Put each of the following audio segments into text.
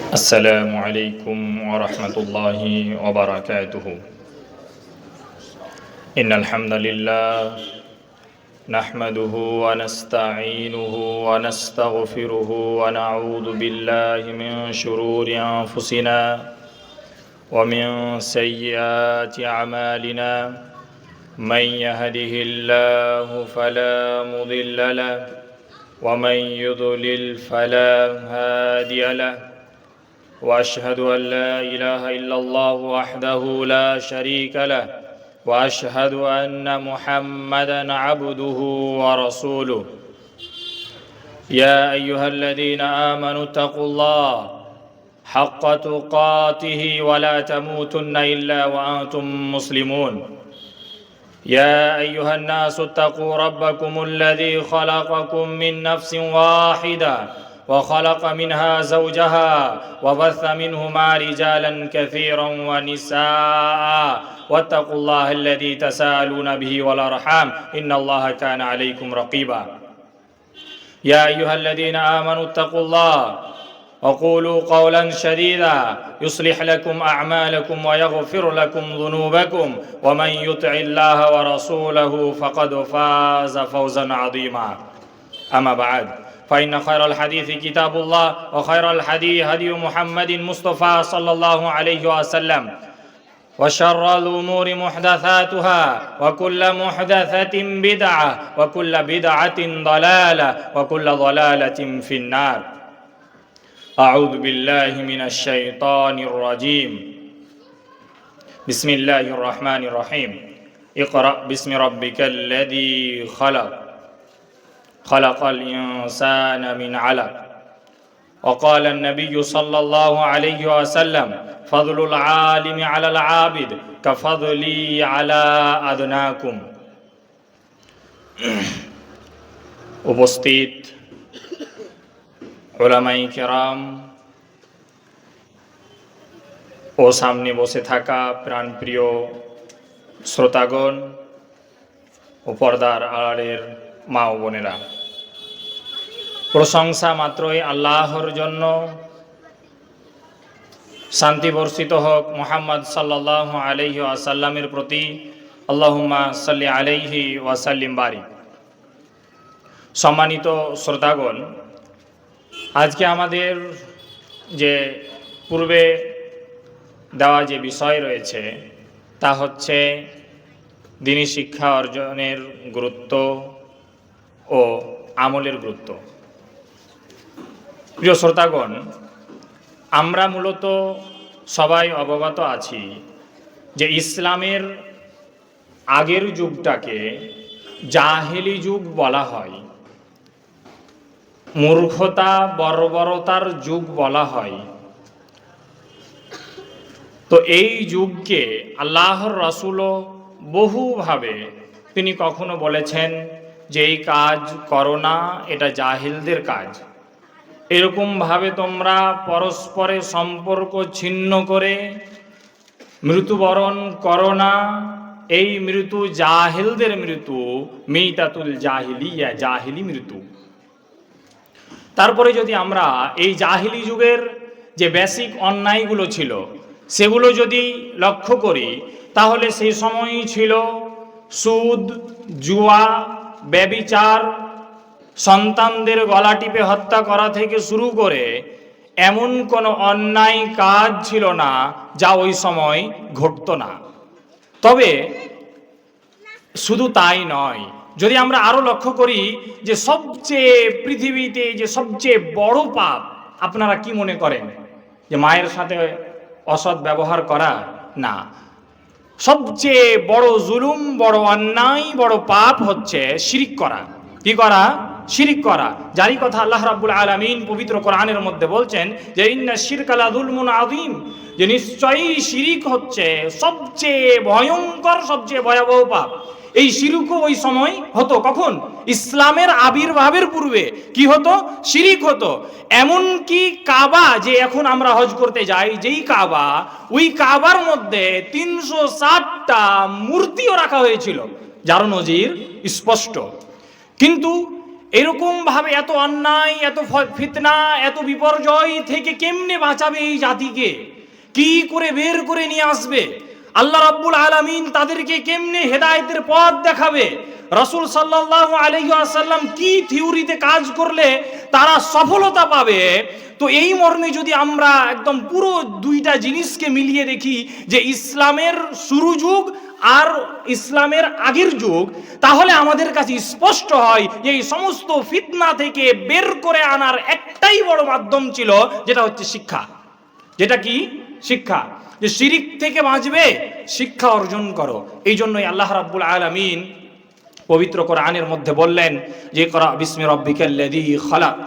السلام عليكم ورحمة الله وبركاته. إن الحمد لله نحمده ونستعينه ونستغفره ونعوذ بالله من شرور أنفسنا ومن سيئات أعمالنا. من يهده الله فلا مضل له ومن يضلل فلا هادي له. وأشهد أن لا إله إلا الله وحده لا شريك له وأشهد أن محمدًا عبده ورسوله. يا أيها الذين آمنوا اتقوا الله حق تقاته ولا تموتن إلا وأنتم مسلمون. يا أيها الناس اتقوا ربكم الذي خلقكم من نفس واحدة وخلق منها زوجها وبث منهما رجالا كثيرا ونساء واتقوا الله الذي تساءلون به والأرحام إن الله كان عليكم رقيبا. يا أيها الذين آمنوا اتقوا الله وقولوا قولا سديدا يصلح لكم أعمالكم ويغفر لكم ذنوبكم ومن يطع الله ورسوله فقد فاز فوزا عظيما. أما بعد فإن خير الحديث كتاب الله وخير الهدي هدي محمد مصطفى صلى الله عليه وسلم وشر الأمور محدثاتها وكل محدثة بدعة وكل بدعة ضلالة وكل ضلالة في النار. أعوذ بالله من الشيطان الرجيم. بسم الله الرحمن الرحيم. اقرأ باسم ربك الذي خلق الإنسان من علق. وقال النبي صلى الله عليه وسلم فضل العالم على العابد كفضلي على أدناكم. উপস্থিত উলামায়ে কেরাম ও সামনে বসে থাকা প্রাণপ্রিয় শ্রোতাগণ ও পর্দার আড়ালের মা ও বোনেরা, প্রশংসা মাত্রই আল্লাহর জন্য। শান্তি বর্ষিত হোক মুহাম্মদ সাল্লাল্লাহু আলাইহি ওয়াসাল্লামের প্রতি। আল্লাহুম্মা সাল্লি আলাইহি ওয়াসাল্লিম বারিক। সম্মানিত শ্রোতাগণ, আজকে আমাদের যে পূর্বে দেওয়া যে বিষয় রয়েছে তা হচ্ছে দ্বীনি শিক্ষা অর্জনের গুরুত্ব ও আমলের গুরুত্ব। প্রিয় শ্রোতাগণ, আমরা মূলত সবাই অবগত আছি যে ইসলামের আগের যুগটাকে জাহেলি যুগ বলা হয়, মূর্খতা বর্বরতার যুগ বলা হয়। তো এই যুগকে আল্লাহর রাসূলও বহুভাবে তিনি কখনো বলেছেন যে এই কাজ করো না, এটা জাহিলদের কাজ। এরকমভাবে তোমরা পরস্পরে সম্পর্ক ছিন্ন করে মৃত্যুবরণ করো না, এই মৃত্যু জাহিলদের মৃত্যু, মিতাতুল জাহিলিয়া, জাহিলি মৃত্যু। তারপরে যদি আমরা এই জাহিলি যুগের যে বেসিক অন্যায়গুলো ছিল সেগুলো যদি লক্ষ্য করি, তাহলে সেই সময়ই ছিল সুদ, জুয়া, ব্যভিচার, সন্তানদের গলা টিপে হত্যা করা থেকে শুরু করে এমন কোনো অন্যায় কাজ ছিল না যা ওই সময় ঘটত না। তবে শুধু তাই নয়, যদি আমরা আরো লক্ষ্য করি যে সবচেয়ে পৃথিবীতে যে সবচেয়ে বড় পাপ, আপনারা কি মনে করেন যে মায়ের সাথে অসৎ ব্যবহার করা? না, সবচেয়ে বড় জুলুম, বড় অন্যায়, বড় পাপ হচ্ছে শিরিক করা। কি করা? শিরিক করা। যারই কথা আল্লাহ রাব্বুল আলামিন পবিত্র কোরআনের মধ্যে বলছেন যে ইন্না শিরকা লাযুলমুন আযীম, যে নিশ্চয়ই শিরিক হচ্ছে সবচেয়ে ভয়ঙ্কর, সবচেয়ে ভয়াবহ পাপ। এই শিরকও ওই সময় হতো। কখন? ইসলামের আবির্ভাবের পূর্বে কি হতো? শিরিক হতো। এমন কি কাবা, যে এখন আমরা হজ করতে যাই, যেই কাবা, ওই কাবার মধ্যে 360টা মূর্তিও রাখা হয়েছিল, যার নজির স্পষ্ট। কিন্তু এরকম ভাবে এত অন্যায়, এত ফিতনা, এত বিপর্যয় থেকে কেমনে বাঁচাবে এই জাতিকে, কি করে বের করে নিয়ে আসবে? আল্লাহ রাব্বুল আলামিন তাদেরকে কেমনে হেদায়েতের পথ দেখাবে? রাসূল সাল্লাল্লাহু আলাইহি ওয়াসাল্লাম কি থিওরিতে কাজ করলে তারা সফলতা পাবে? তো এই মর্মে যদি আমরা একদম পুরো দুইটা জিনিসকে মিলিয়ে দেখি, যে ইসলামের শুরু যুগ আর ইসলামের আগের যুগ, তাহলে আমাদের কাছে স্পষ্ট হয় যে এই সমস্ত ফিতনা থেকে বের করে আনার একটাই বড় মাধ্যম ছিল, যেটা হচ্ছে শিক্ষা। যেটা কি? শিক্ষা। যে শিরিক থেকে বাঁচবে, শিক্ষা অর্জন করো। এই জন্যই আল্লাহ রাব্বুল আলামিন পবিত্র কোরআনের মধ্যে বললেন যে ইকরা বিসমি রাব্বিকাল্লাযী খালাক।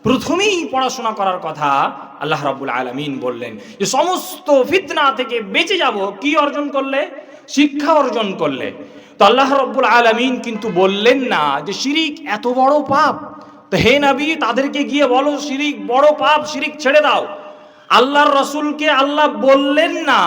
প্রথমেই পড়াশোনা করার কথা আল্লাহ রাব্বুল আলামিন বললেন, যে সমস্ত ফিতনা থেকে বেঁচে যাব কি অর্জন করলে? শিক্ষা অর্জন করলে। তো আল্লাহ রাব্বুল আলামিন কিন্তু বললেন না যে শিরিক এত বড় পাপ, তো হে নবী তাদেরকে গিয়ে বলো শিরিক বড় পাপ, শিরিক ছেড়ে দাও। আল্লাহর রাসূলকে আল্লাহ বললেন না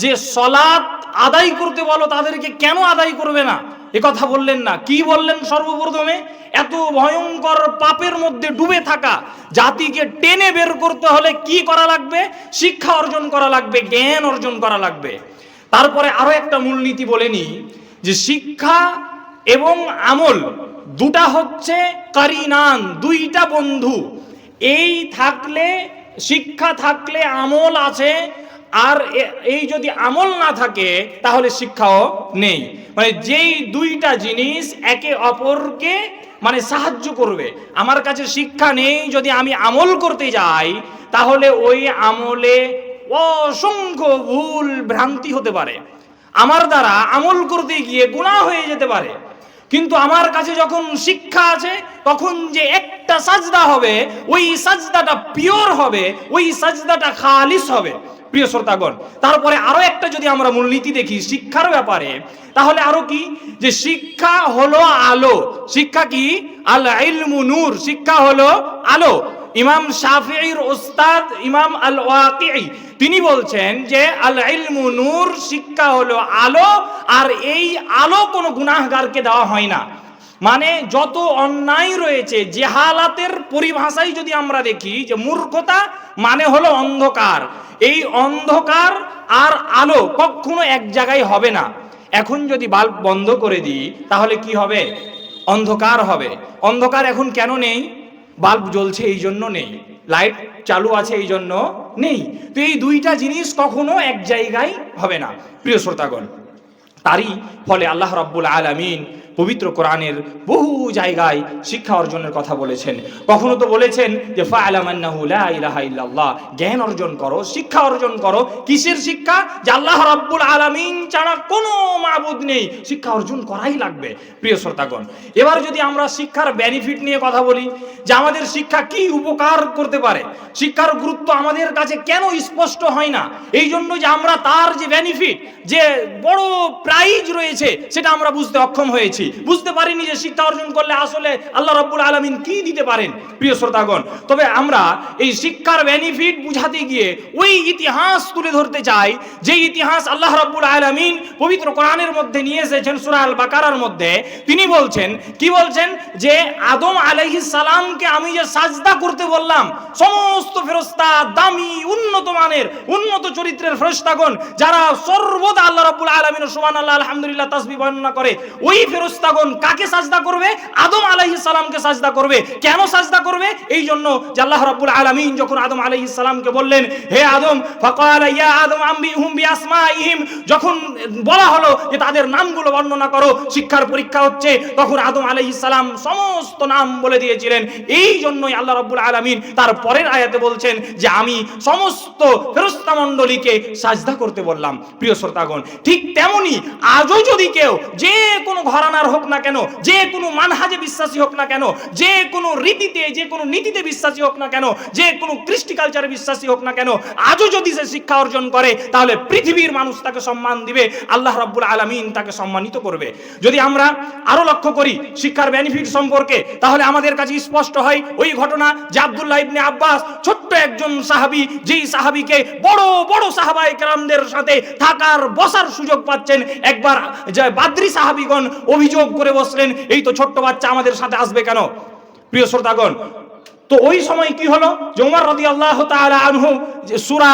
যে সালাত আদায় করতে বলো তাদেরকে, কেন আদায় করবে না এ কথা বললেন না। কি বললেন? সর্বপ্রথমে এত ভয়ঙ্কর পাপের মধ্যে ডুবে থাকা জাতিকে টেনে বের করতে হলে কি করা লাগবে? শিক্ষা অর্জন করা লাগবে, জ্ঞান অর্জন করা লাগবে। তারপরে আরো একটা মূলনীতি বলেনি, যে শিক্ষা এবং আমল দুটা হচ্ছে কারিনান, দুইটা বন্ধু। এই থাকলে, শিক্ষা থাকলে আমল আছে, আর এই যদি আমল না থাকে তাহলে শিক্ষাও নেই। মানে যেই দুইটা জিনিস একে অপরকে মানে সাহায্য করবে। আমার কাছে শিক্ষা নেই, যদি আমি আমল করতে যাই তাহলে ওই আমলে অসংখ্য ভুল ভ্রান্তি হতে পারে, আমার দ্বারা আমল করতে গিয়ে গুনাহ হয়ে যেতে পারে। কিন্তু আমার কাছে যখন শিক্ষা আছে, তখন যে একটা সাজদা হবে, ওই সাজদাটা পিওর হবে, ওই সাজদাটা খালিস হবে। প্রিয় শ্রোতাগণ, তারপরে আরো একটা যদি আমরা মূলনীতি দেখি শিক্ষার ব্যাপারে, তাহলে আরো কি? যে শিক্ষা হলো আলো। শিক্ষা কি? আল ইলমু নূর। শিক্ষা হলো আলো। ইমাম শাফিঈর ওস্তাদ ইমাম আল ওয়াকিঈ তিনি বলছেন যে আল ইলমু নূর, শিক্ষা হলো আলো, আর এই আলো কোনো গুনাহগারকে দেওয়া হয় না। মানে যত অন্যায় রয়েছে, জেহালাতের পরিভাষায় যদি আমরা দেখি, যে মূর্খতা মানে হলো অন্ধকার। এই অন্ধকার আর আলো কখনো এক জায়গায় হবে না। এখন যদি বাল্ব বন্ধ করে দিই তাহলে কি হবে? অন্ধকার হবে। অন্ধকার এখন কেন নেই? বাল্ব জ্বলছে এই জন্য নেই, লাইট চালু আছে এই জন্য নেই। তো এই দুইটা জিনিস কখনো এক জায়গায় হবে না। প্রিয় শ্রোতাগণ, তারই ফলে আল্লাহ রাব্বুল আলামিন পবিত্র কোরআনের বহু জায়গায় শিক্ষা অর্জনের কথা বলেছেন। কখনো তো বলেছেন যে ফা'লাম আন্নাহু লা ইলাহা ইল্লাল্লাহ, জ্ঞান অর্জন করো, শিক্ষা অর্জন করো। কিসের শিক্ষা? যে আল্লাহ রাব্বুল আলামিন ছাড়া কোনো মাবুদ নেই, শিক্ষা অর্জন করাই লাগবে। প্রিয় শ্রোতাগণ, এবার যদি আমরা শিক্ষার বেনিফিট নিয়ে কথা বলি, যে আমাদের শিক্ষা কি উপকার করতে পারে, শিক্ষার গুরুত্ব আমাদের কাছে কেন স্পষ্ট হয় না, এই জন্য যে আমরা তার যে বেনিফিট, যে বড় প্রাইজ রয়েছে, সেটা আমরা বুঝতে অক্ষম হয়েছি। বুঝতে পারিনি যে শিক্ষা অর্জন করলে আসলে আল্লাহ রাব্বুল আলামিন কি দিতে পারেন। প্রিয় শ্রোতাগণ, তবে আমরা এই শিক্ষার বেনিফিট বুঝাতে গিয়ে ওই ইতিহাস তুলে ধরতে চাই, যে ইতিহাস আল্লাহ রাব্বুল আলামিন পবিত্র কোরআনের মধ্যে নিয়ে এসেছেন। সূরা আল বাকারার মধ্যে তিনি বলছেন, কি বলছেন? যে আদম আলাইহিস সালামকে আমি যে সাজদা করতে বললাম, সমস্ত ফেরেশতা, দামি উন্নত মানের উন্নত চরিত্রের ফেরেশতাগণ, যারা সর্বদা আল্লাহ রাব্বুল আলামিনের সুবহানাল্লাহ আলহামদুলিল্লাহ তাসবিহ বর্ণনা করে, ওই ফেরেশতাগণ কাকে সাজদা করবে? আদম আলাইহিস সালামকে সাজদা করবে। কেন সাজদা করবে? এই জন্য যে আল্লাহ রাব্বুল আলামিন যখন আদম আলাইহিস সালামকে বললেন, হে আদম, ফাকালা ইয়া আদম আম্বিহুম বিআসমাইহিম, যখন বলা হলো যে তাদের নামগুলো বর্ণনা করো, শিক্ষার পরীক্ষা হচ্ছে, তখন আদম আলাইহিস সালাম সমস্ত নাম বলে দিয়েছিলেন। এই জন্যই আল্লাহ রাব্বুল আলামিন তার পরের আয়াতে বলছেন যে আমি সমস্ত ফেরেশতা মণ্ডলীকে সাজদা করতে বললাম। প্রিয় শ্রোতাগণ, ঠিক তেমনি আজও যদি কেউ যে কোনো ঘরানার হোক না কেন, যে কোনো মানহাজে বিশ্বাসী হোক না কেন, যে কোনো রীতিতে, যে কোনো নীতিতে বিশ্বাসী হোক না কেন, যে কোনো কৃষ্টি কালচারে বিশ্বাসী হোক না কেন, আজও যদি সে শিক্ষা অর্জন করে, তাহলে পৃথিবীর মানুষ তাকে সম্মান দিবে, আল্লাহ রাব্বুল আলামিন তাকে সম্মানিত করবে। যদি আমরা আরো লক্ষ্য করি শিক্ষার বেনিফিট সম্পর্কে, তাহলে আমাদের কাছে স্পষ্ট হয় ওই ঘটনা যে আব্দুল্লাহ ইবনে আব্বাস, ছোট্ট একজন সাহাবী, যেই সাহাবীকে বড় বড় সাহাবায়ে কেরামদের সাথে থাকার বসার সুযোগ পাচ্ছেন, একবার যে বাদরি সাহাবীগণ অভিযোগ করে বসলেন, এই তো ছোট্ট বাচ্চা আমাদের সাথে আসবে কেন? প্রিয় শ্রোতাগণ, তো ওই সময় কি হলো যে ওমর রাদিয়াল্লাহু তাআলা আনহু যে সূরা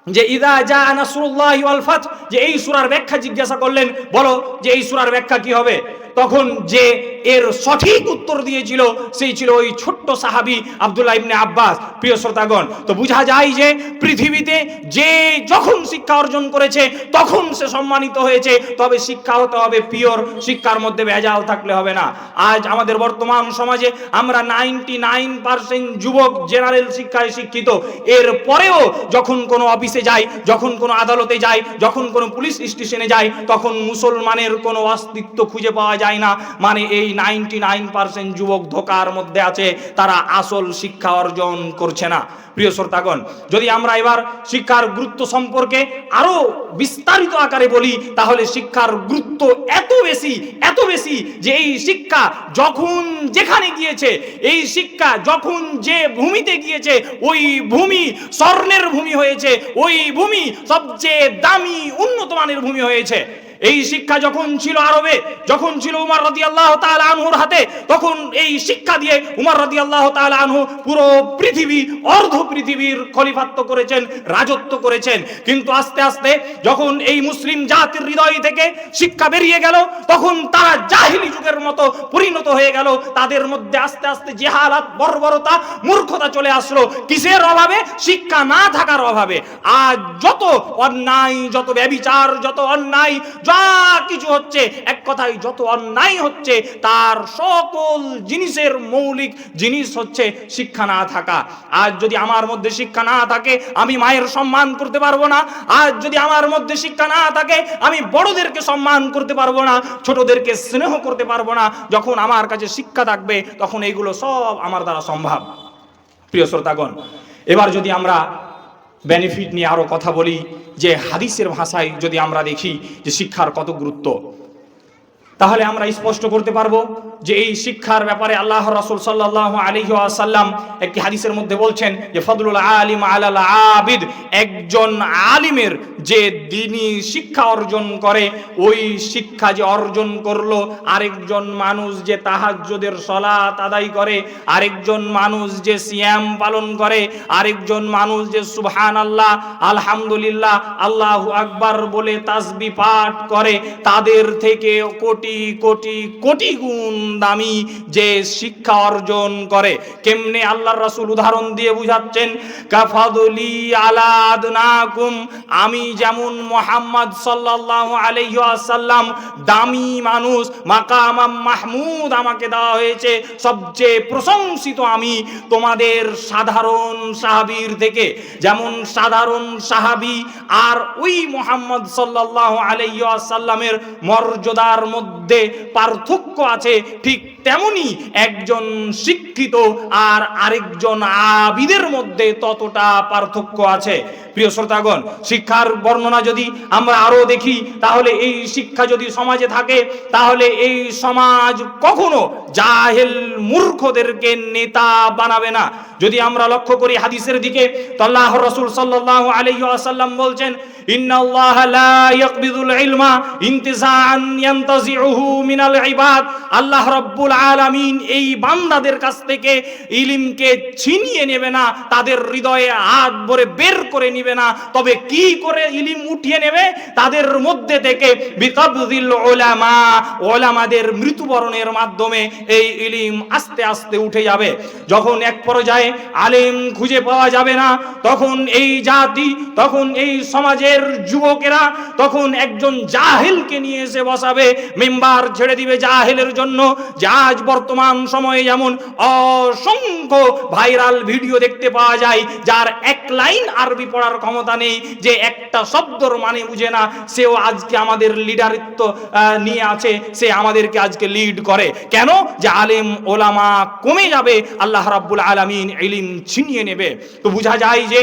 যে ইদা জা নাসরুল্লাহি ওয়াল ফাত, যে এই সূরার ব্যাখ্যা জিজ্ঞাসা করলেন, বলো যে এই সূরার ব্যাখ্যা কি হবে। তখন যে এর সঠিক উত্তর দিয়েছিল সেই ছিল ওই ছোট্ট সাহাবী আব্দুল্লাহ ইবনে আব্বাস। প্রিয় শ্রোতাগণ, তো বোঝা যায় যে পৃথিবীতে যে যখন শিক্ষা অর্জন করেছে তখন সে সম্মানিত হয়েছে, তবে শিক্ষা হতে হবে পিওর, শিক্ষার মধ্যে ভেজাল থাকলে হবে না। আজ আমাদের বর্তমান সমাজে আমরা 99% যুবক জেনারেল শিক্ষায় শিক্ষিত, এর পরেও যখন কোনো অফিসে যাই, যখন কোনো আদালতে যাই, যখন কোনো পুলিশ স্টেশনে যাই, তখন মুসলমানের কোনো অস্তিত্ব খুঁজে পাওয়া যায় না। মানে এই 99% যুবক ধোকার মধ্যে আছে, তারা আসল শিক্ষা অর্জন করছে না। প্রিয় শ্রোতাগণ, যদি আমরা এবার শিক্ষার গুরুত্ব সম্পর্কে আরো বিস্তারিত আকারে বলি, তাহলে শিক্ষার গুরুত্ব এত বেশি যে এই শিক্ষা যখন যেখানে গিয়েছে, এই শিক্ষা যখন যে ভূমিতে গিয়েছে, ওই ভূমি স্বর্ণের ভূমি হয়েছে, ওই ভূমি সবচেয়ে দামি উন্নত মানের ভূমি হয়েছে। এই শিক্ষা যখন ছিল আরবে, যখন ছিল উমর রাদিয়াল্লাহু তাআলা আনহুর হাতে, তখন এই শিক্ষা দিয়ে উমর রাদিয়াল্লাহু তাআলা আনহু পুরো পৃথিবী, অর্ধ পৃথিবীর খলিফাত্ব করেছেন, রাজত্ব করেছেন। কিন্তু আস্তে আস্তে যখন এই মুসলিম জাতির হৃদয় থেকে শিক্ষা বেরিয়ে গেল, তখন তারা জাহিলি যুগের মতো পরিণত হয়ে গেল। তাদের মধ্যে আস্তে আস্তে জেহালাত, বর্বরতা, মূর্খতা চলে আসলো। কিসের অভাবে? শিক্ষা না থাকার অভাবে। আজ যত অন্যায়, যত ব্যভিচার, যত অন্যায়, যা কিছু হচ্ছে, এক কথায় যত অন্যায় হচ্ছে, তার সকল জিনিসের মৌলিক জিনিস হচ্ছে শিক্ষা না থাকা। আজ যদি আমার মধ্যে শিক্ষা না থাকে, আমি মায়ের সম্মান করতে পারবো না। আজ যদি আমার মধ্যে শিক্ষা না থাকে, আমি বড়দেরকে সম্মান করতে পারবো না, ছোটদেরকে স্নেহ করতে পারবো না। যখন আমার কাছে শিক্ষা থাকবে, তখন এইগুলো সব আমার দ্বারা সম্ভব। প্রিয় শ্রোতাগণ, এবার যদি আমরা বেনিফিট নিয়ে আরো কথা বলি, যে হাদিসের ভাষায় যদি আমরা দেখি যে শিক্ষার কত গুরুত্ব, তাহলে আমরা স্পষ্ট করতে পারবো যে এই শিক্ষার ব্যাপারে আল্লাহ রাসূল সাল্লাল্লাহু আলাইহি ওয়াসাল্লাম একটি হাদিসের মধ্যে বলছেন যে ফদলুল আলিম আলাল আবিদ, একজন আলিমের যে দ্বীনি শিক্ষা অর্জন করে, ওই শিক্ষা যে অর্জন করলো, আরেকজন মানুষ যে তাহাজ্জুদের সালাত আদায় করে, আরেকজন মানুষ যে সিয়াম পালন করে, আরেকজন মানুষ যে সুবহানাল্লাহ, আলহামদুলিল্লাহ, আল্লাহু আকবার বলে তাসবিহ পাঠ করে, তাদের থেকে কোটি কোটি কোটি গুণ দামি যে শিক্ষা অর্জন করে। কেমনে? আল্লাহর রাসূল উদাহরণ দিয়ে বুঝাচ্ছেন, কাফাদুলি আলা আদনাকুম, আমি যেমন মুহাম্মদ সাল্লাল্লাহু আলাইহি ওয়াসাল্লাম দামি মানুষ, মাকামাম মাহমুদ আমাকে দেওয়া হয়েছে, সবচেয়ে প্রশংসিত আমি তোমাদের সাধারণ সাহাবীর থেকে। যেমন সাধারণ সাহাবী আর ওই মুহাম্মদ সাল্লাল্লাহু আলাইহি ওয়াসাল্লামের মর্যাদার মধ্যে পার্থক্য আছে, ঠিক তেমনি একজন শিক্ষিত আর আরেকজন আবিদের মধ্যে ততটা পার্থক্য আছে। প্রিয় শ্রোতাগণ, শিক্ষার বর্ণনা যদি আমরা আরো দেখি, তাহলে এই শিক্ষা যদি সমাজে থাকে, তাহলে এই সমাজ কখনো জাহেল মূর্খদেরকে নেতা বানাবে না। যদি আমরা লক্ষ্য করি হাদিসের দিকে, তো আল্লাহর রাসূল সাল্লাল্লাহু আলাইহি ওয়াসাল্লাম বলছেন, ইন্নাল্লাহা লা ইয়াকবিদুল ইলমা ইনতিজাআন ইয়ানতাজিউহু মিনাল ইবাদ, আল্লাহ রাব্বুল আলামিন এই বান্দাদের কাছ থেকে ইলমকে ছিনিয়ে নেবে না, তাদের হৃদয়ে হাত ভরে বের করে নেবে না। তবে কি করে ইলম উঠিয়ে নেবে? তাদের মধ্যে থেকে বিকাবযিল উলামা, উলামাদের মৃত্যুবরণের মাধ্যমে এই ইলম আস্তে আস্তে উঠে যাবে। যখন এক পর্যায়ে আলেম খুঁজে পাওয়া যাবে না, তখন এই জাতি, তখন এই সমাজের যুবকেরা তখন একজন জাহিলকে নিয়ে এসে বসাবে, মেম্বার ছেড়ে দিবে জাহিলের জন্য। যে আজ বর্তমান সময়ে যেমন অসংখ্য ভাইরাল ভিডিও দেখতে পাওয়া যায়, যার এক লাইন আরবি পড়ার ক্ষমতা নেই, যে একটা শব্দর মানে বুঝে না, সেও আজকে আমাদের লিডারিত্ব নিয়ে আছে, সে আমাদেরকে আজকে লিড করে। কেন? যে আলেম ওলামা কমে যাবে, আল্লাহ রাব্বুল আলামিন ইলম ছিনিয়ে নেবে। তো বোঝা যায় যে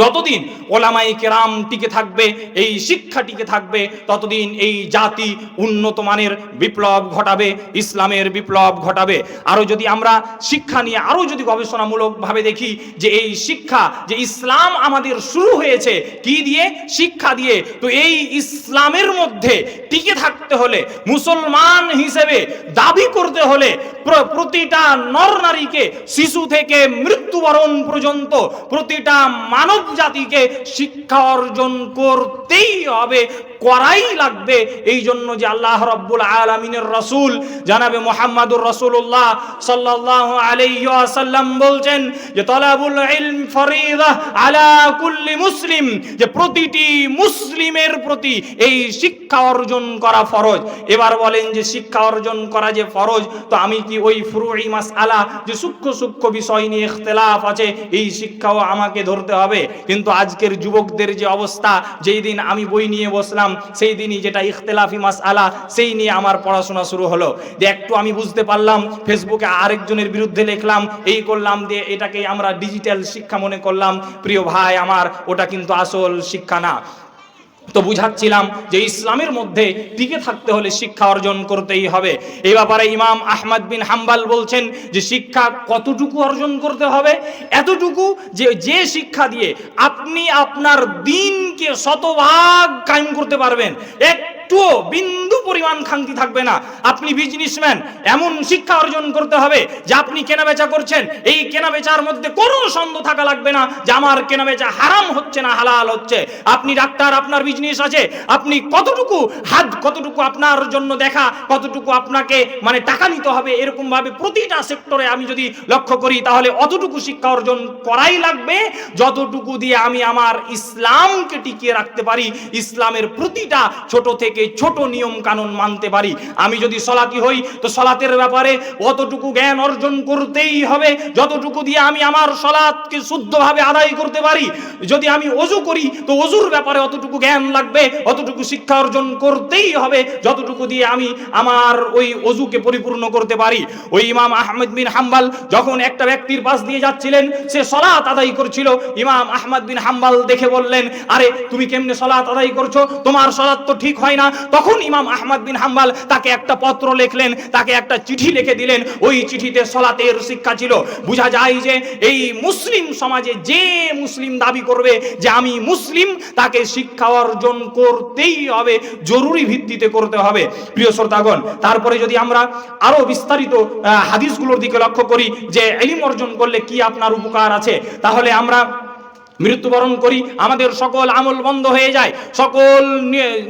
যতদিন ওলামায়ে কেরাম টিকে থাকবে, এই শিক্ষা টিকে থাকবে, ততদিন এই জাতি উন্নত মানের বিপ্লব ঘটাবে, ইসলামের বিপ্লব ঘটাবে। আরও যদি আমরা শিক্ষা নিয়ে আরও যদি গবেষণামূলকভাবে দেখি যে এই শিক্ষা, যে ইসলাম আমাদের শুরু হয়েছে কি দিয়ে? শিক্ষা দিয়ে। তো এই ইসলামের মধ্যে টিকে থাকতে হলে, মুসলমান হিসেবে দাবি করতে হলে প্রতিটা নর নারীকে, শিশু থেকে মৃত্যুবরণ পর্যন্ত প্রতিটা মানব জাতিকে শিক্ষা অর্জন করতেই হবে, করাই লাগবে। এই জন্য যে আল্লাহ রাব্বুল আলামিনের রাসূল জনাবে মুহাম্মদুর রাসূলুল্লাহ সাল্লাল্লাহু আলাইহি ওয়াসাল্লাম বলছেন যে তলাবুল ইলম ফরিদা আলা কুল্লি মুসলিম, যে প্রতিটি মুসলিমের প্রতি এই শিক্ষা অর্জন করা ফরজ। এবার বলেন যে শিক্ষা অর্জন করা যে ফরজ, তো আমি কি ওই ফুরুই মাসআলা, যে সূক্ষ্ম সূক্ষ্ম বিষয় নিয়ে ইখতিলাফ আছে, এই শিক্ষাও আমাকে ধরতে হবে? কিন্তু আজকের যুবকদের যে অবস্থা, যেই দিন আমি বই নিয়ে বসলাম সেই দিনই যেটা ইখতিলাফি মাসআলা সেই নিয়ে আমার পড়াশোনা শুরু হলো। যে একটু আমি বুঝতে পারলাম, ফেসবুকে আরেকজনের বিরুদ্ধে লিখলাম, এই করলাম, দিয়ে এটাকে আমরা ডিজিটাল শিক্ষা মনে করলাম। প্রিয় ভাই আমার, ওটা কিন্তু আসল শিক্ষা না। তো বুঝাচ্ছিলাম যে ইসলামের মধ্যে টিকে থাকতে হলে শিক্ষা অর্জন করতেই হবে। এই ব্যাপারে ইমাম আহমদ বিন হাম্বল বলছেন যে শিক্ষা কতটুকু অর্জন করতে হবে? এতটুকু যে শিক্ষা দিয়ে আপনি আপনার দিনকে শতভাগ কায়েম করতে পারবেন, একটুও বিন্দু পরিমাণ খামতি থাকবে না। আপনি বিজনেসম্যান, এমন শিক্ষা অর্জন করতে হবে যে আপনি কেনাবেচা করছেন, এই কেনাবেচার মধ্যে কোনো সন্দেহ থাকা লাগবে না যে আমার কেনাবেচা হারাম হচ্ছে না হালাল হচ্ছে। আপনি ডাক্তার, আপনার বিজনেস আছে, আপনি কতটুকু হাত, কতটুকু আপনার জন্য দেখা, কতটুকু আপনাকে মানে টাকা নিতে হবে, এরকম ভাবে প্রতিটা সেক্টরে আমি যদি লক্ষ্য করি, তাহলে অতটুকু শিক্ষা অর্জন করাই লাগবে যতটুকু দিয়ে আমি আমার ইসলামকে টিকিয়ে রাখতে পারি, ইসলামের প্রতিটা ছোট থেকে ছোট নিয়ম কানুন মানতে পারি। আমি যদি সলাতি হই, তো সলাতের ব্যাপারে অতটুকু জ্ঞান অর্জন করতেই হবে যতটুকু দিয়ে আমি আমার সলাতকে শুদ্ধভাবে আদায় করতে পারি। যদি আমি ওযু করি, তো ওযুর ব্যাপারে অতটুকু জ্ঞান লাগবে, অতটুকু শিক্ষা অর্জন করতেই হবে যতটুকু দিয়ে আমি আমার ওই ওযুকে পরিপূর্ণ করতে পারি। ওই ইমাম আহমদ বিন হাম্বল যখন একটা ব্যক্তির পাশ দিয়ে যাচ্ছিলেন, সে সলাত আদায় করছিল, ইমাম আহমদ বিন হাম্বল দেখে বললেন, আরে তুমি কেমনে সলাত আদায় করছো, তোমার সলাত তো ঠিক হয় না। তখন ইমাম আহমদ বিন হাম্বল তাকে একটা পত্র লিখলেন, তাকে একটা চিঠি লিখে দিলেন। ওই চিঠিতে সলাতের শিক্ষা ছিল। বোঝা যায় যে এই মুসলিম সমাজে যে মুসলিম দাবি করবে যে আমি মুসলিম, তাকে শিক্ষা অর্জন করতেই হবে, জরুরি ভিত্তিতে করতে হবে। প্রিয় শ্রোতাগণ, তারপরে যদি আমরা আরো বিস্তারিত হাদিসগুলোর দিকে লক্ষ্য করি যে ইলম অর্জন করলে কি আপনার উপকার আছে, তাহলে আমরা মৃত্যুবরণ করি, আমাদের সকল আমল বন্ধ হয়ে যায়, সকল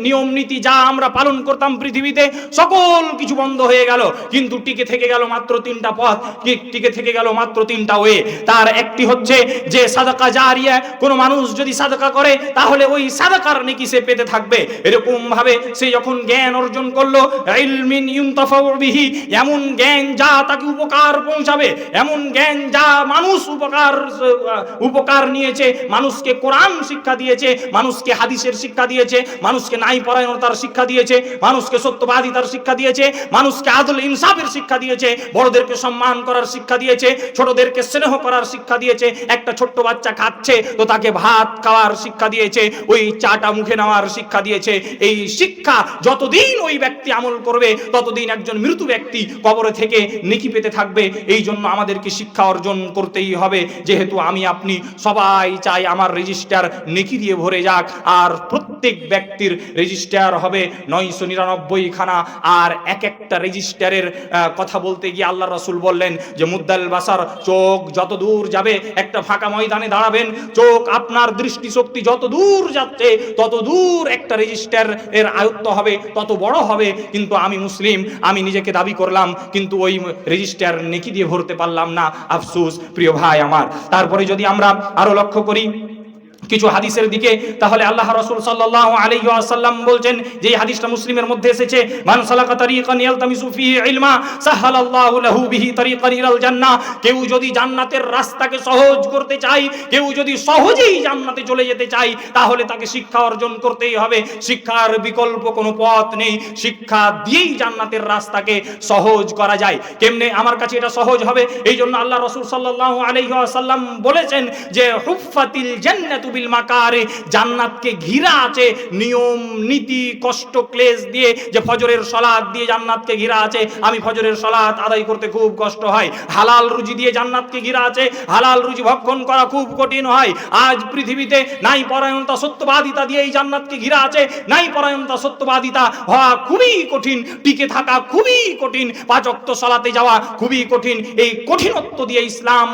নিয়ম নীতি যা আমরা পালন করতাম পৃথিবীতে সকল কিছু বন্ধ হয়ে গেল। কিন্তু টিকে থেকে গেল মাত্র তিনটা পথ, টিকে থেকে গেল মাত্র তিনটা ওয়ে। তার একটি হচ্ছে যে সাদাকা জারিয়া, কোনো মানুষ যদি সাদাকা করে তাহলে ওই সাদাকার নেকি সে পেতে থাকবে। এরকম ভাবে সে যখন জ্ঞান অর্জন করলো, ইলমিন ইউনতাফাউ বিহি, এমন জ্ঞান যা তাকে উপকার পৌঁছাবে, এমন জ্ঞান যা মানুষ উপকার নিয়েছে, মানুষকে কোরআন শিক্ষা দিয়েছে, মানুষকে হাদিসের শিক্ষা দিয়েছে, মানুষকে ন্যায় পরায়ণতার শিক্ষা দিয়েছে, মানুষকে সত্যবাদিতার শিক্ষা দিয়েছে, মানুষকে আদল ইনসাফের শিক্ষা দিয়েছে, বড়দেরকে সম্মান করার শিক্ষা দিয়েছে, ছোটদেরকে স্নেহ করার শিক্ষা দিয়েছে। একটা ছোট্ট বাচ্চা খাচ্ছে তো তাকে ভাত খাওয়ার শিক্ষা দিয়েছে, ওই চাটা মুখে নেওয়ার শিক্ষা দিয়েছে। এই শিক্ষা যতদিন ওই ব্যক্তি আমল করবে, ততদিন একজন মৃত্যু ব্যক্তি কবরে থেকে নেকি পেতে থাকবে। এই জন্য আমাদেরকে শিক্ষা অর্জন করতেই হবে, যেহেতু আমি আপনি সবাই চাই আমার রেজিস্টার নেকি দিয়ে ভরে যাক, আর প্রত্যেক ব্যক্তির রেজিস্টার হবে 999 খানা। আর এক একটা রেজিস্টারের কথা বলতে গিয়ে আল্লাহ রাসূল বললেন যে মুদ্দাল বাসার, চোখ যত দূর যাবে, একটা ফাঁকা ময়দানে দাঁড়াবেন, চোখ আপনার দৃষ্টিশক্তি যত দূর যাচ্ছে তত দূর একটা রেজিস্টার এর আয়ত্ত হবে, তত বড় হবে। কিন্তু আমি মুসলিম, আমি নিজেকে দাবি করলাম, কিন্তু ওই রেজিস্টার নেকি দিয়ে ভরতে পারলাম না, আফসোস প্রিয় ভাই আমার। তারপরে যদি আমরা আরো লক্ষ্য করি কিছু হাদিসের দিকে, তাহলে আল্লাহ রাসূল সাল্লাল্লাহু আলাইহি ওয়াসাল্লাম বলছেন, যে এই হাদিসটা মুসলিমের মধ্যে এসেছে, মান সালাকা তারিকান ইয়ালতামিসু ফিহি ইলমা সাহালাল্লাহু লাহু বিহি তারিকান ইলাল জান্নাহ। কেউ যদি জান্নাতের রাস্তাকে সহজ করতে চায়, কেউ যদি সহজেই জান্নাতে চলে যেতে চায়, তাহলে তাকে শিক্ষা অর্জন করতেই হবে। শিক্ষার বিকল্প কোনো পথ নেই। শিক্ষা দিয়েই জান্নাতের রাস্তাকে সহজ করা যায়। কেমনে আমার কাছে এটা সহজ হবে? এই জন্য আল্লাহ রাসূল সাল্লাল্লাহু আলাইহি ওয়াসাল্লাম বলেছেন যে হুফফাতিল জান্নাতু বিল মাকারে, জান্নাতকে ঘিরা আছে নিয়ম নীতি কষ্ট ক্লেশ দিয়ে। যে ফজরের সালাত দিয়ে জান্নাতকে ঘিরা আছে, আমি ফজরের সালাত আদায় করতে খুব কষ্ট হয়। হালাল রুজি দিয়ে জান্নাতকে ঘিরা আছে, হালাল রুজি ভক্ষণ করা খুব কঠিন হয়। আজ পৃথিবীতে নাই পরায়ণতা সত্যবাদিতা দিয়ে এই জান্নাতকে ঘিরা আছে, নাই পরায়ণতা সত্যবাদিতা হওয়া খুবই কঠিন, টিকে থাকা খুবই কঠিন, পাঁচ ওয়াক্ত সালাতে যাওয়া খুবই কঠিন। এই কঠিনত্ব দিয়ে ইসলাম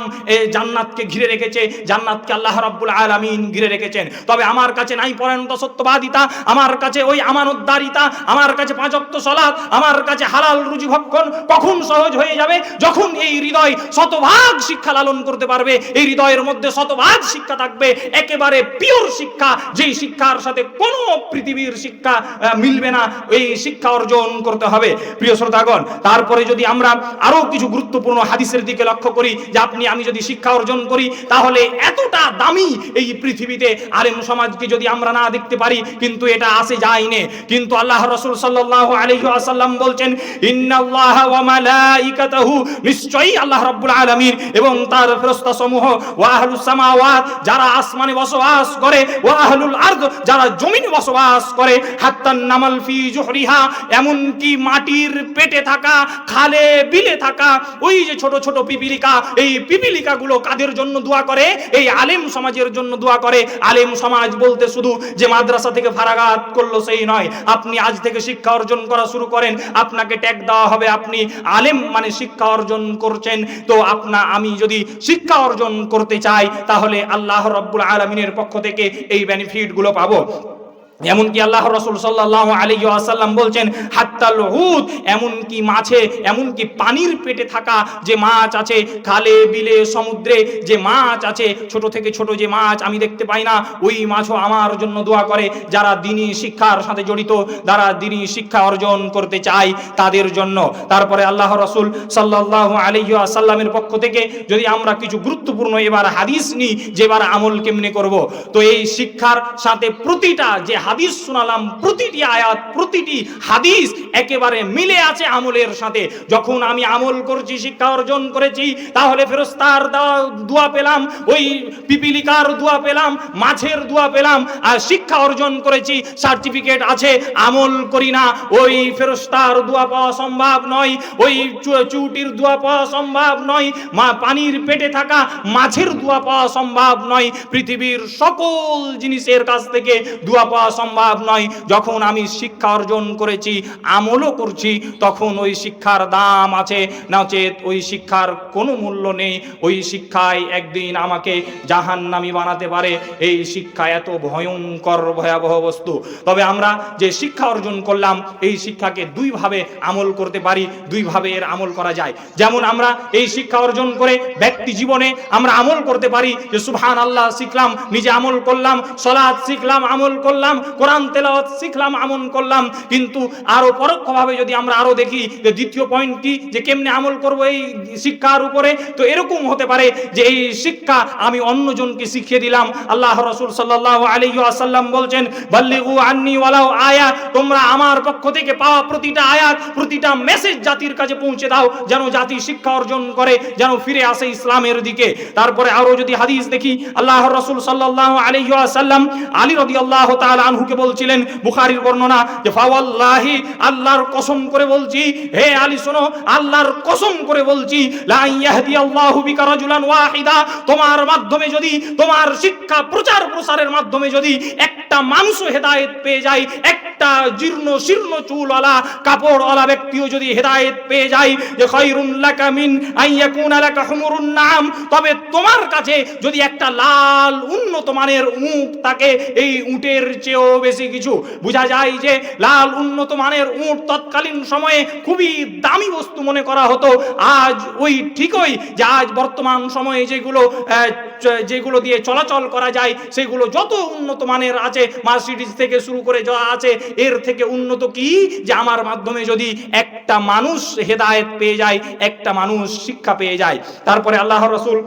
জান্নাতকে ঘিরে রেখেছে, জান্নাতকে আল্লাহ রাব্বুল আলামিন ঘিরে রেখেছেন। তবে আমার কাছে নাই পরায়ণতা সত্যবাদিতা, আমার কাছে ওই আমানতদারিতা, আমার কাছে পাঁচ ওয়াক্ত সালাত, আমার কাছে হালাল রুজি ভক্ষণ কখন সহজ হয়ে যাবে? যখন এই হৃদয় শতভাগ শিক্ষা লালন করতে পারবে, এই হৃদয়ের মধ্যে শতভাগ শিক্ষা থাকবে, একেবারে পিওর শিক্ষা, যেই শিক্ষার সাথে কোনো পৃথিবীর শিক্ষা মিলবে না, এই শিক্ষা অর্জন করতে হবে। প্রিয় শ্রোতাগণ, তারপরে যদি আমরা আরো কিছু গুরুত্বপূর্ণ হাদিসের দিকে লক্ষ্য করি, যে আপনি আমি যদি শিক্ষা অর্জন করি, তাহলে এতটা দামি এই পৃথিবীতে আলেম সমাজকে যদি আমরা না দেখতে পারি, কিন্তু এটা আসে যায়নি। কিন্তু আল্লাহ রাসূল সাল্লাল্লাহু আলাইহি ওয়াসাল্লাম বলছেন, ইন্নাল্লাহা ওয়া মালাইকাতাহু, নিশ্চয়ই আল্লাহ রাব্বুল আলামিন এবং তার ফেরেশতা সমূহ, ওয়া আহলুস সামাওয়াত, যারা আসমানে বসবাস করে, ওয়া আহলুল আরদ, যারা জমিনে বসবাস করে, হাত্তান নামাল ফি জুহরিহা, এমন কি মাটির পেটে থাকা, খালে বিলে থাকা ওই যে ছোট ছোট পিপিলিকা, এই পিপিলিকাগুলো কাদের জন্য দোয়া করে? এই আলেম সমাজের জন্য দোয়া করে। আলেম সমাজ বলতে শুধু যে মাদ্রাসা থেকে ফারাগাত করলো সেই নয়। আপনি আজ থেকে শিক্ষা অর্জন করা শুরু করেন, আপনাকে ট্যাগ দেওয়া হবে আপনি আলেম মানে শিক্ষা অর্জন করছেন। তো আমি যদি শিক্ষা অর্জন করতে চাই, তাহলে আল্লাহ রাব্বুল আলামিনের পক্ষ থেকে এই বেনিফিট গুলো পাবো। এমনকি আল্লাহ রাসূল সাল্লাল্লাহু আলাইহি ওয়াসাল্লাম বলছেন, হাত্তাল হুদ, এমনকি মাছে, এমনকি পানির পেটে থাকা যে মাছ আছে, খালে বিলে সমুদ্রে যে মাছ আছে, ছোট থেকে ছোট যে মাছ আমি দেখতে পাই না, ওই মাছও আমার জন্য দোয়া করে। যারা দ্বীনি শিক্ষার সাথে জড়িত, যারা দ্বীনি শিক্ষা অর্জন করতে চায় তাদের জন্য। তারপরে আল্লাহ রাসূল সাল্লাল্লাহু আলাইহি ওয়াসাল্লামের পক্ষ থেকে যদি আমরা কিছু গুরুত্বপূর্ণ এবার হাদিস নিই, যে এবার আমল কেমনে করব, তো এই শিক্ষার সাথে প্রতিটা যে হাদিস শোনালাম, প্রতিটি আয়াত প্রতিটি হাদিস একেবারে মিলে আছে আমলের সাথে। যখন আমি আমল করছি, শিক্ষা অর্জন করেছি, তাহলে ফেরেশতার দোয়া পেলাম, ওই পিপিলিকার দোয়া পেলাম, মাছের দোয়া পেলাম, আর শিক্ষা অর্জন করেছি, সার্টিফিকেট আছে। আমল করি না, ওই ফেরেশতার দোয়া পাওয়া সম্ভব নয়, ওই চুটির দোয়া পাওয়া সম্ভব নয়, পানির পেটে থাকা মাছের দোয়া পাওয়া সম্ভব নয়, পৃথিবীর সকল জিনিসের কাছ থেকে দোয়া পাওয়া সম্ভব নয়। যখন আমি শিক্ষা অর্জন করেছি, আমলও করছি, তখন ওই শিক্ষার দাম আছে, নচেত ওই শিক্ষার কোনো মূল্য নেই। ওই শিক্ষায় একদিন আমাকে জাহান্নামী বানাতে পারে। এই শিক্ষা এত ভয়ঙ্কর ভয়াবহ বস্তু। তবে আমরা যে শিক্ষা অর্জন করলাম, এই শিক্ষাকে দুইভাবে আমল করতে পারি, দুইভাবে এর আমল করা যায়। যেমন আমরা এই শিক্ষা অর্জন করে ব্যক্তি জীবনে আমরা আমল করতে পারি, যে সুবহানাল্লাহ শিখলাম, নিজে আমল করলাম, সালাত শিখলাম, আমল করলাম, কোরআন তেলাওয়াত শিখলাম, আমল করলাম। কিন্তু আরো পরোক্ষভাবে যদি আমরা আরো দেখি, যে দ্বিতীয় পয়েন্ট কি, যে কেমনে আমল করব এই শিক্ষার উপরে, তো এরকম হতে পারে যে এই শিক্ষা আমি অন্যজনকে শিখিয়ে দিলাম। আল্লাহ রাসূল সাল্লাল্লাহু আলাইহি ওয়াসাল্লাম বলছেন, বাল্লিগু আন্নি ওয়ালাউ আয়া, তোমরা আমার পক্ষ থেকে পাওয়া প্রতিটা আয়াত, প্রতিটা মেসেজ জাতির কাছে পৌঁছে দাও, যেন জাতি শিক্ষা অর্জন করে, যেন ফিরে আসে ইসলামের দিকে। তারপরে আরো যদি হাদিস দেখি, আল্লাহ রাসূল সাল্লাল্লাহু আলাইহি ওয়াসাল্লাম আলী রাদিয়াল্লাহু তাআলা আনহুকে বলছিলেন, বুখারীর বর্ণনা, যে ফাওয়াল্লাহি, আল্লাহর কসম করে বলছি, হে আলী শোনো, আল্লাহর কসম করে বলছি, লা ইয়াহদিয়াল্লাহু বিকা রাজুলান ওয়াহিদা, তোমার মাধ্যমে যদি, তোমার শিক্ষা প্রচার প্রসারের মাধ্যমে যদি একটা মানুষও হেদায়েত পেয়ে যায়, একটা জীর্ণ শীর্ণ চুলওয়ালা কাপড়ওয়ালা ব্যক্তিও যদি হেদায়েত পেয়ে যায়, যে খায়রুন লাকা মিন আইয়াকুনা লাকা হুমুরুন নাম, তবে তোমার কাছে যদি একটা লাল উন্নত মানের উট থাকে, এই উটের চেয়েও বেশি কিছু। বোঝা যায় যে লাল উন্নত মানের উট তৎকালীন সময়ে খুবই দামি বস্তু মনে করা হতো। আজ ওই ঠিকই যে আজ বর্তমান সময়ে যেগুলো দিয়ে চলাচল করা যায়, সেগুলো গাড়িগুলো যত উন্নত মানের আছে, মার্সিডিজ থেকে শুরু করে যা আছে, এর থেকে উন্নত কি যে আমার মাধ্যমে যদি একটা মানুষ হেদায়েত পেয়ে যায়, একটা মানুষ শিক্ষা পেয়ে যায়। তারপরে আল্লাহর রাসূল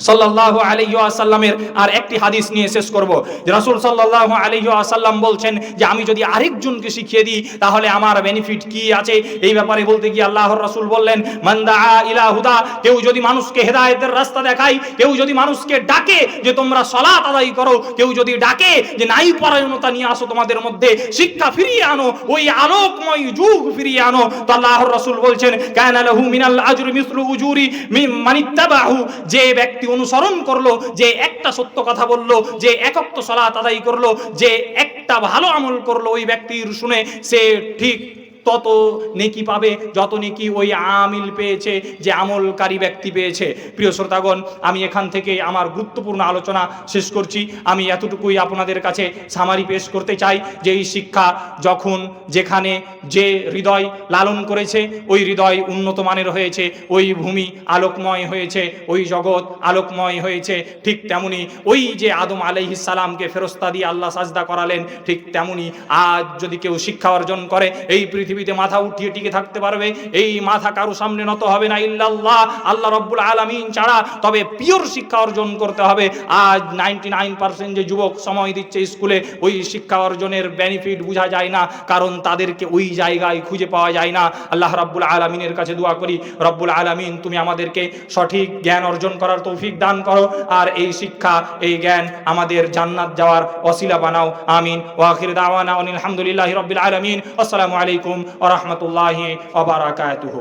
সাল্লাল্লাহু আলাইহি ওয়াসাল্লামের আর একটি হাদিস নিয়ে শেষ করব, যে রাসূল সাল্লাল্লাহু আলাইহি ওয়াসাল্লাম বলছেন যে আমি যদি আরেকজনকে শিখিয়ে দিই তাহলে আমার বেনিফিট কি আছে। এই ব্যাপারে বলতে গিয়ে আল্লাহর রাসূল বললেন, মান দাআ ইলা হুদা, কেউ যদি মানুষকে হেদায়েতের রাস্তা দেখায়, কেউ যদি মানুষকে ডাকে যে তোমরা সালাত আদায় করো, কেউ যদি ডাকে যে নাই পরায়ণতা নিয়ে আসো, তোমাদের মধ্যে শিক্ষা ফিরিয়ে আনো, ওই আলোকময় যুগ ফিরিয়ে আনো, তো আল্লাহর রাসূল বলছেন কানা লাহু মিনাল আজরি মিসলু উজুরি মান ইত্তাবাহু, যে ব্যক্তি অনুসরণ করলো, যে একটা সত্য কথা বললো, যে এক ওয়াক্ত সালাত আদায় করলো, যে একটা ভালো আমল করলো, ওই ব্যক্তির শুনে সে ঠিক তত নেকি পাবে যত নেকি ওই আমিল পেয়েছে, যে আমলকারী ব্যক্তি পেয়েছে। প্রিয় শ্রোতাগণ, আমি এখান থেকে আমার গুরুত্বপূর্ণ আলোচনা শেষ করছি। আমি এতটুকুই আপনাদের কাছে সামারি পেশ করতে চাই যে এই শিক্ষা যখন যেখানে যে হৃদয় লালন করেছে, ওই হৃদয় উন্নত মানের হয়েছে, ওই ভূমি আলোকময় হয়েছে, ওই জগৎ আলোকময় হয়েছে। ঠিক তেমনি ওই যে আদম আলাইহিস সালামকে ফেরেশতা দিয়ে আল্লাহ সাজদা করালেন, ঠিক তেমনি আজ যদি কেউ শিক্ষা অর্জন করে এই পৃথিবীতে মাথা উঠিয়ে টিকে থাকতে পারবে। এই মাথা কারো সামনে নত হবে না ইল্লাল্লাহ, আল্লাহ রাব্বুল আলামিন ছাড়া। তবে পিওর শিক্ষা অর্জন করতে হবে। আজ 99% যে যুবক সময় দিচ্ছে স্কুলে, ওই শিক্ষা অর্জনের বেনিফিট বোঝা যায় না, কারণ তাদেরকে ওই জায়গায় খুঁজে পাওয়া যায় না। আল্লাহ রাব্বুল আলামিনের কাছে দোয়া করি, রব্বুল আলামিন তুমি আমাদেরকে সঠিক জ্ঞান অর্জন করার তৌফিক দান করো, আর এই শিক্ষা এই জ্ঞান আমাদের জান্নাত যাওয়ার ওসিলা বানাও। আমিন। ওয়া আখির দাওয়ানা আলহামদুলিল্লাহি রাব্বিল আলামিন। আসসালামু আলাইকুম ওয়া রাহমাতুল্লাহি ওয়া বারাকাতুহু।